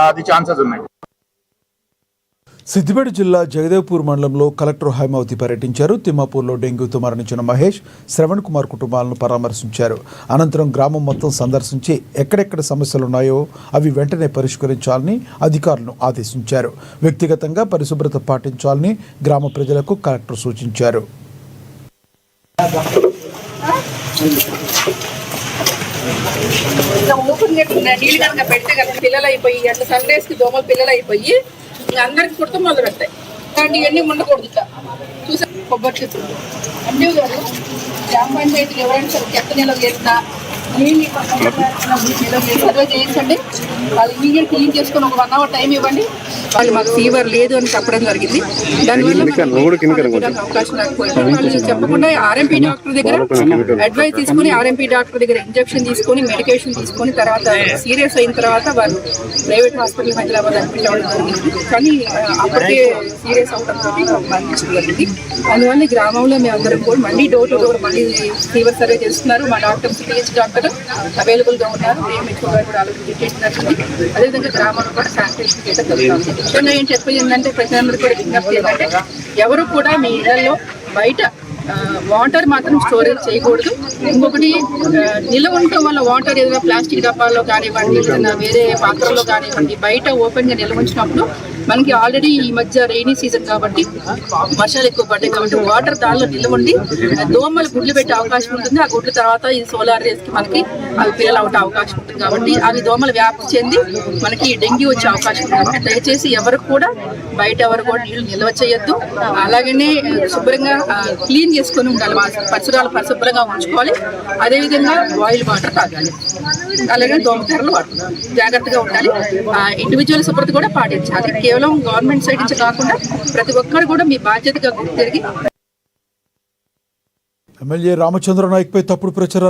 అది ఛాన్సెస్ ఉన్నాయి. సిద్దిపేట జిల్లా జగదేవ్పూర్ మండలంలో కలెక్టర్ హైమావతి పర్యటించారు. తిమ్మాపూర్లో డెంగ్యూతో మరణించిన మహేష్, శ్రవణ్ కుమార్ కుటుంబాలను పరామర్శించారు. అనంతరం గ్రామం మొత్తం సందర్శించి ఎక్కడెక్కడ సమస్యలున్నాయో అవి వెంటనే పరిష్కరించాలని అధికారులను ఆదేశించారు. వ్యక్తిగతంగా పరిశుభ్రత పాటించాలని గ్రామ ప్రజలకు కలెక్టర్ సూచించారు. నీళ్ళు కనుక పెడితే కనుక పిల్లలు అయిపోయి అట్లా సన్డేస్కి దోమలు పిల్లలు అయిపోయి అందరికి కుడత మొదలు పెడతాయి. ఇవన్నీ ఉండకూడదు. చూసా కొబ్బరి చెట్లు అన్నీ కాదు. గ్రామ పంచాయతీలు ఎవరైనా సరే చెత్త నిల్వ చేసినా నీళ్ళు సర్వే చేయించండి. వాళ్ళు ఇమీడియట్ క్లీన్ చేసుకొని ఒక 1 అవర్ టైం ఇవ్వండి. వాళ్ళు మాకు ఫీవర్ లేదు అని చెప్పడం జరిగింది. దానివల్ల అవకాశం లేకపోయింది. వాళ్ళు చెప్పకుండా ఆర్ఎంపీ డాక్టర్ దగ్గర అడ్వైస్ తీసుకుని ఆర్ఎంపీ డాక్టర్ దగ్గర ఇంజెక్షన్ తీసుకొని మెడికేషన్ తీసుకొని తర్వాత సీరియస్ అయిన తర్వాత వాళ్ళు ప్రైవేట్ హాస్పిటల్ హైదరాబాద్ అడ్మిట్ అవ్వడం జరిగింది. కానీ అప్పటికే సీరియస్ అవడంతో మరణించడం జరిగింది. అందువల్ల గ్రామంలో మేము అందరం కూడా మళ్ళీ డోర్ టు డోర్ మళ్ళీ ఫీవర్ సర్వే చేస్తున్నారు. మా డాక్టర్స్ పిహెచ్ డాక్టర్ అవైలబుల్గా ఉన్నారు. డిఎంహెచ్ఓ గారు కూడా ఆలోచన చేసినట్టు. అదేవిధంగా గ్రామంలో కూడా శానిటేషన్ చేయడం జరుగుతుంది. ముఖ్యంగా ఏం చెప్పేది ఏంటంటే ప్రజలందరూ కూడా విజ్ఞప్తి ఏంటంటే ఎవరు కూడా మీ ఇళ్లలో బయట వాటర్ మాత్రం స్టోరేజ్ చేయకూడదు. ఇంకొకటి నిల్వ ఉండటం వల్ల వాటర్ ఏదైనా ప్లాస్టిక్ డబ్బాల్లో కానివ్వండి, ఏదైనా వేరే పాత్రలో కానివ్వండి బయట ఓపెన్గా నిల్వ ఉంచినప్పుడు మనకి ఆల్రెడీ ఈ మధ్య రైనీ సీజన్ కాబట్టి వర్షాలు ఎక్కువ పడ్డాయి కాబట్టి వాటర్ దానిలో నిల్వ ఉండి దోమలు గుడ్లు పెట్టే అవకాశం ఉంటుంది. ఆ గుడ్ల తర్వాత ఈ సోలార్ రేస్కి మనకి అవి పిల్లలు అవటే అవకాశం ఉంటుంది కాబట్టి అవి దోమలు వ్యాప్తి చెంది మనకి డెంగ్యూ వచ్చే అవకాశం ఉంది. కాబట్టి దయచేసి ఎవరు కూడా బయట ఎవరు కూడా నీళ్లు నిల్వ చేయొద్దు. అలాగనే శుభ్రంగా క్లీన్ చేసుకొని ఉండాలి. పరిసరాలు పరిశుభ్రంగా ఉంచుకోవాలి. అదేవిధంగా బాయిల్ వాటర్ తాగాలి. అలాగే దోమతెరలు వాడుకోవాలి. జాగ్రత్తగా ఉండాలి. ఇండివిజువల్ శుభ్రత కూడా పాటించాలి. కేవలం గవర్నమెంట్ సైడ్ నుంచి కాకుండా ప్రతి ఒక్కరు కూడా మీ బాధ్యతగా గుర్తిరిగి. ఎమ్మెల్యే రామచంద్ర నాయక్ పై తప్పుడు ప్రచారం